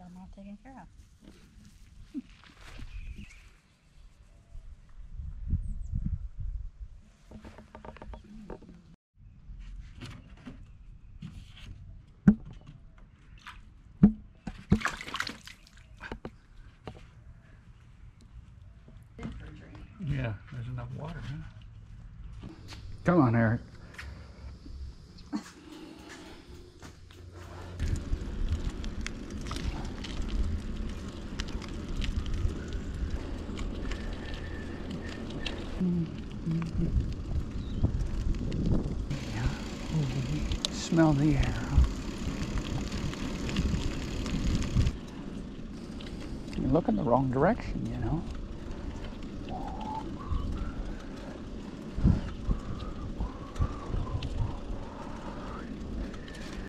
them all taken care of. Yeah, there's enough water, huh? Come on, Eric. Yeah. Smell the air. You look in the wrong direction, you know.